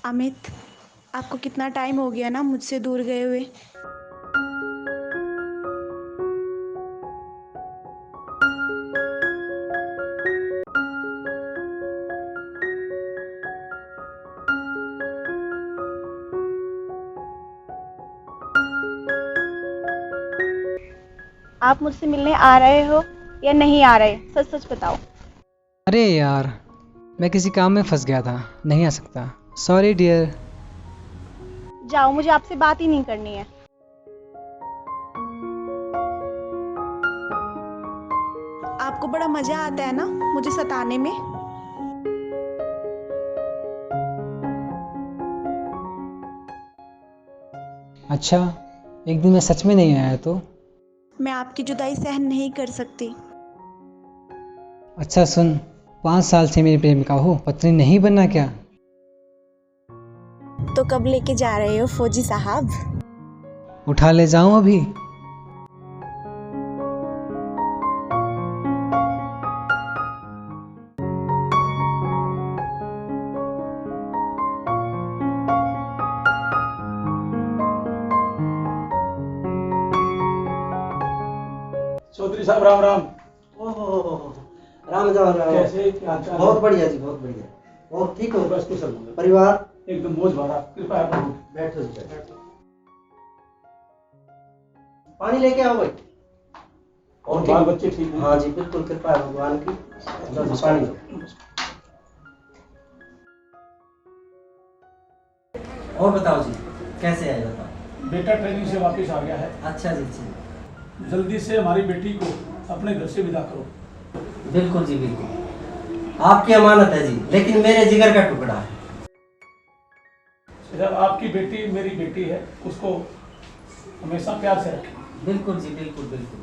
अमित, आपको कितना टाइम हो गया ना मुझसे दूर गए हुए। आप मुझसे मिलने आ रहे हो या नहीं आ रहे, सच सच बताओ। अरे यार, मैं किसी काम में फंस गया था, नहीं आ सकता। Sorry dear. जाओ, मुझे आपसे बात ही नहीं करनी है। आपको बड़ा मजा आता है ना मुझे सताने में। अच्छा, एक दिन मैं सच में नहीं आया तो? मैं आपकी जुदाई सहन नहीं कर सकती। अच्छा सुन, 5 साल से मेरी प्रेमिका हो, पत्नी नहीं बनना क्या? तो कब लेके जा रहे हो फौजी साहब? उठा ले जाऊं अभी? चौधरी साहब राम राम। ओहो, राम जाओ राम। कैसे, क्या हाल चाल? बहुत बढ़िया जी, बहुत बढ़िया। और ठीक हो? बस कुशल मंगल। परिवार एकदम मौज भरा, कृपया है प्रभु। बैठो जी, बैठो। पानी लेके आओ भाई। और बाल बच्चे ठीक हैं? हाँ जी, बिल्कुल, कृपा है भगवान की। लो जी, पानी लो। और बताओ जी, कैसे आए बताओ? बेटा ट्रेनिंग से वापस आ गया है। अच्छा जी, अच्छा। जल्दी से हमारी बेटी को अपने घर से विदा करो। बिल्कुल जी, बिल्कुल। आपकी अमानत है जी, लेकिन मेरे जिगर का टुकड़ा है। जब आपकी बेटी मेरी बेटी है, उसको हमेशा प्यार से रखें। बिल्कुल जी, बिल्कुल बिल्कुल।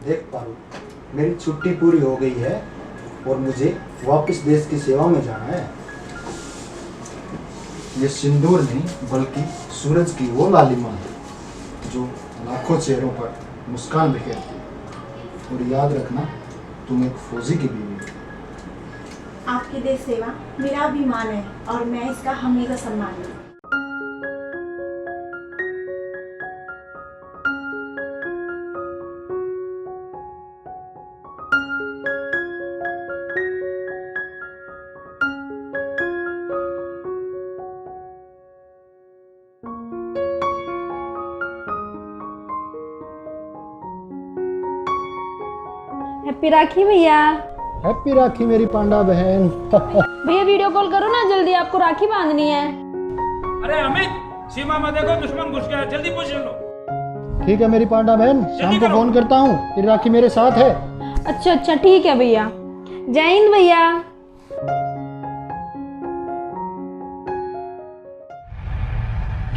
देख पारो, मेरी छुट्टी पूरी हो गई है और मुझे वापस देश की सेवा में जाना है। ये सिंदूर नहीं बल्कि सूरज की वो लालिमा है जो लाखों चेहरों पर मुस्कान बिखेरती है। और याद रखना, तुम एक फौजी की बीवी हो। आपकी देश सेवा मेरा अभिमान है और मैं इसका हमेशा सम्मान करूंगी। हैप्पी राखी भैया। हैप्पी राखी मेरी पांडा बहन। भैया वीडियो कॉल करो ना जल्दी, आपको राखी बांधनी है। अरे अमित, सीमा में देखो दुश्मन घुस गया है, जल्दी पोजीशन लो। ठीक है मेरी पांडा बहन, शाम को फोन करता हूँ। तेरी राखी मेरे साथ है। अच्छा अच्छा ठीक है भैया। जय हिंद भैया।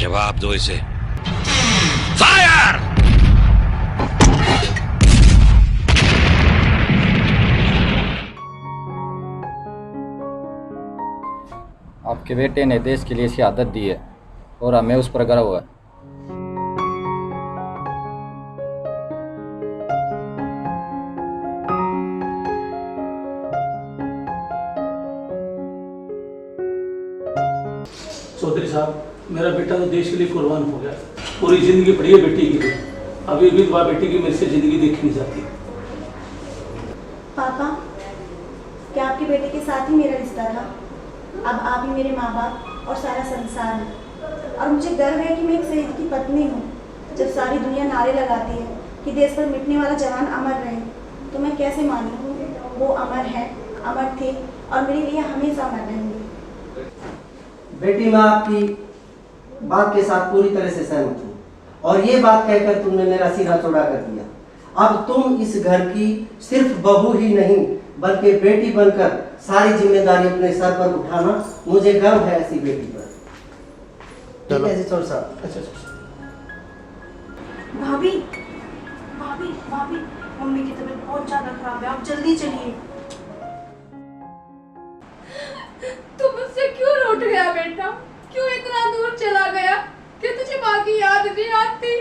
जवाब दो इसे। फायर! आपके बेटे ने देश के लिए शहादत दी है और हमें उस पर गर्व है। चौधरी साहब, मेरा बेटा तो देश के लिए कुर्बान हो गया। पूरी जिंदगी पड़ी है बेटी के लिए। अभी भी दुआ बेटी की मेरे से जिंदगी देखी नहीं जाती। पापा, क्या आपके बेटे के साथ ही मेरा रिश्ता था? अब आप ही मेरे माँ बाप और सारा संसार है। और मुझे गर्व है कि मैं एक शहीद की पत्नी हूँ। जब सारी दुनिया नारे लगाती है कि देश पर मिटने वाला जवान अमर रहे, तो मैं कैसे मानूँ वो अमर है, अमर थे और मेरे लिए हमेशा अमर रहेंगे। बेटी, मैं आपकी बात के साथ पूरी तरह से सहमत हूँ और ये बात कहकर तुमने मेरा सिरा चौड़ा कर दिया। अब तुम इस घर की सिर्फ बहू ही नहीं बल्कि बेटी बनकर सारी जिम्मेदारी अपने सर पर उठाना, मुझे गर्व है ऐसी बेटी पर। ठीक है जी चौर साहब। अच्छा। भाभी, भाभी, भाभी, मम्मी की तबीयत बहुत ज्यादा खराब है, आप जल्दी चलिए। तू मुझसे क्यों रूठ गया बेटा? क्यों इतना दूर चला गया कि तुझे माँ की याद नहीं आती?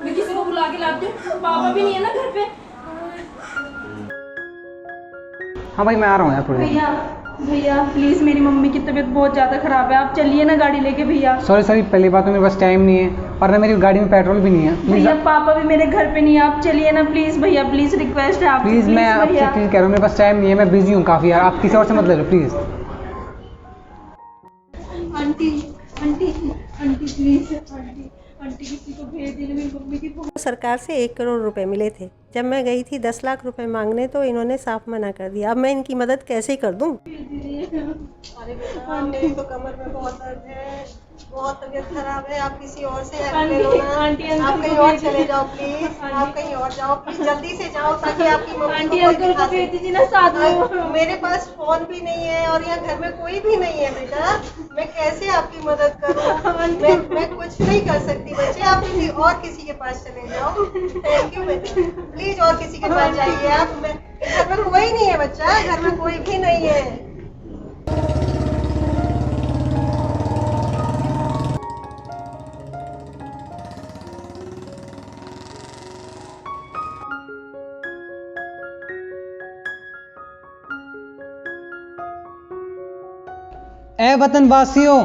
मैं किसी को बुला के लाती हूँ, पापा भी नहीं है ना घर पे। हाँ भाई मैं आ रहा हूँ यार थोड़ी देर। भैया भैया प्लीज, मेरी मम्मी की तबीयत बहुत ज़्यादा ख़राब है, आप चलिए ना गाड़ी लेके भैया। सॉरी पहली बात तो मेरे पास टाइम नहीं है और ना मेरी गाड़ी में पेट्रोल भी नहीं है। भैया पापा भी मेरे घर पे नहीं है, आप चलिए ना प्लीज़ भैया, प्लीज़ रिक्वेस्ट है आपसे। प्लीज़ मैं आपसे भैया प्लीज़ कह रहा हूँ, मेरे पास टाइम नहीं है, मैं बिजी हूँ काफ़ी यार, आप किसी और से मत ले लो please. Aunty aunty aunty please aunty aunty किसी को भेज दीजिए, मेरी मम्मी की बहुत। सरकार से 1 करोड़ रुपए मिले थे। जब मैं गई थी 10 लाख रुपए मांगने तो इन्होंने साफ मना कर दिया। अब मैं इनकी मदद कैसे कर दूं? अरे बेटा मेरी तो कमर में बहुत दर्द है, बहुत तबीयत खराब है, आप किसी और से हेल्प ले लो ना। आप कहीं और चले जाओ प्लीज, आप कहीं और जाओ प्लीज, जल्दी से जाओ ताकि आपकी मम्मी को कोई दिखा सके। मेरे पास फोन भी नहीं है और यहाँ घर में कोई भी नहीं है बेटा, मैं कैसे आपकी मदद करूँ? मैं कुछ नहीं कर सकती बच्चे, आप किसी के पास चले जाओ। थैंक यू बेटा, प्लीज और किसी के पास जाइए आप। घर में कोई नहीं है बच्चा, घर में कोई भी नहीं है। ए वतन वासियों,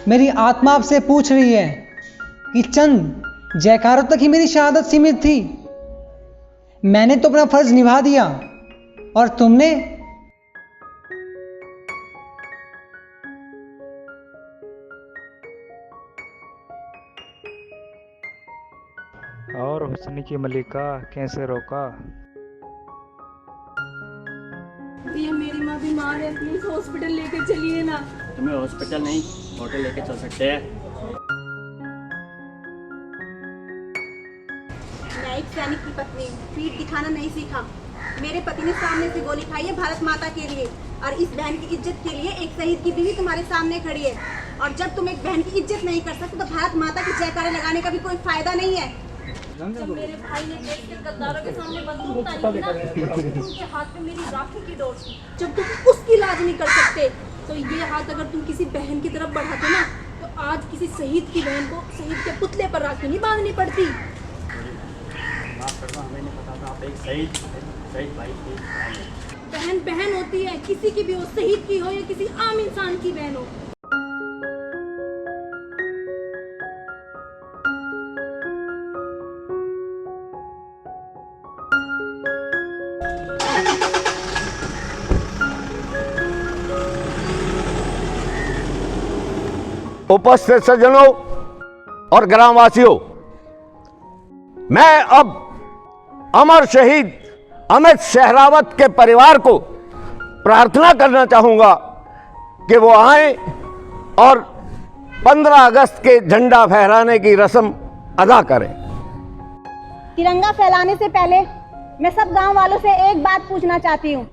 मेरी आत्मा आपसे पूछ रही है कि चंद जयकारों तक ही मेरी शहादत सीमित थी। मैंने तो अपना फर्ज निभा दिया और तुमने और हुस्न की मलिका कैसे रोका। भैया मेरी माँ बीमार है, प्लीज हॉस्पिटल लेके चलिए ना। तुम्हें हॉस्पिटल नहीं होटल लेके चल सकते हैं। मैं एक सैनिक की पत्नी हूँ, पीठ दिखाना नहीं सीखा। मेरे पति ने सामने से गोली खाई है भारत माता के लिए, और इस बहन की इज्जत के लिए एक शहीद की बीवी तुम्हारे सामने खड़ी है। और जब तुम एक बहन की इज्जत नहीं कर सकते तो भारत माता की जयकारे लगाने का भी कोई फायदा नहीं है। जब मेरे भाई ने देश के गद्दारों के सामने बंदूक तानी ना, तो उनके हाथ में मेरी राखी की डोर थी। जब तुम उसकी लाज नहीं कर सकते तो ये हाथ अगर तुम किसी बहन की तरफ बढ़ाते ना, तो आज किसी शहीद की बहन को शहीद के पुतले पर राखी नहीं बांधनी पड़ती। माफ करना, हमें नहीं पता था आप एक शहीद भाई की बहन बहन होती है, किसी की भी हो, शहीद की हो या किसी आम इंसान की बहन हो। उपस्थित सज्जनों और ग्रामवासियों, मैं अब अमर शहीद अमित सहरावत के परिवार को प्रार्थना करना चाहूंगा कि वो आए और 15 अगस्त के झंडा फहराने की रस्म अदा करें। तिरंगा फहराने से पहले मैं सब गांव वालों से एक बात पूछना चाहती हूँ,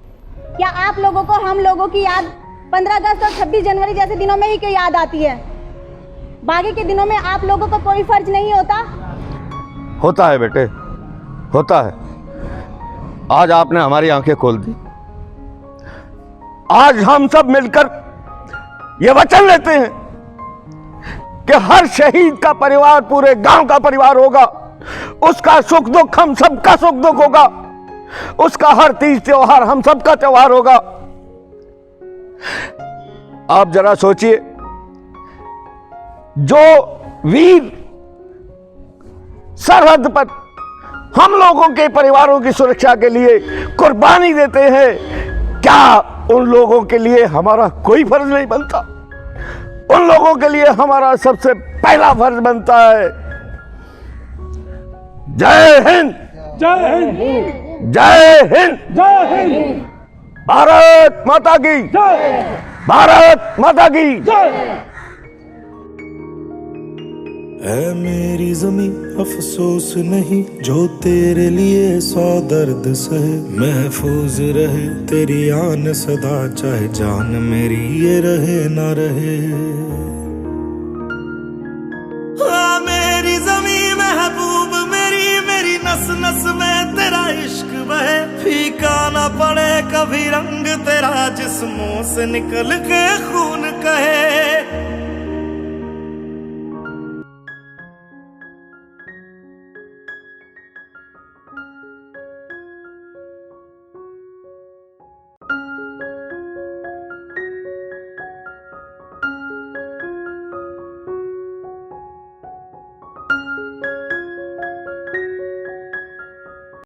क्या आप लोगों को हम लोगों की याद 15 अगस्त और 26 जनवरी जैसे दिनों में ही क्यों याद आती है? बाकी के दिनों में आप लोगों का कोई फर्ज नहीं होता? होता है बेटे, होता है। आज आपने हमारी आंखें खोल दी। आज हम सब मिलकर ये वचन लेते हैं कि हर शहीद का परिवार पूरे गांव का परिवार होगा, उसका सुख दुख हम सबका सुख दुख होगा, उसका हर तीज त्योहार हम सबका त्योहार होगा। आप जरा सोचिए, जो वीर सरहद पर हम लोगों के परिवारों की सुरक्षा के लिए कुर्बानी देते हैं, क्या उन लोगों के लिए हमारा कोई फर्ज नहीं बनता? उन लोगों के लिए हमारा सबसे पहला फर्ज बनता है। जय हिंद, जय हिंद, जय हिंद, जय हिंद। भारत माता की जय, भारत माता की जय। ऐ मेरी ज़मीं अफसोस नहीं जो तेरे लिए 100 दर्द सहे, महफूज रहे तेरी आन सदा चाहे जान मेरी ये रहे ना रहे। मेरी ज़मीं महबूब मेरी, मेरी नस नस में तेरा इश्क बहे, फीका ना पड़े कभी रंग तेरा जिस्मों से निकल के खून कहे।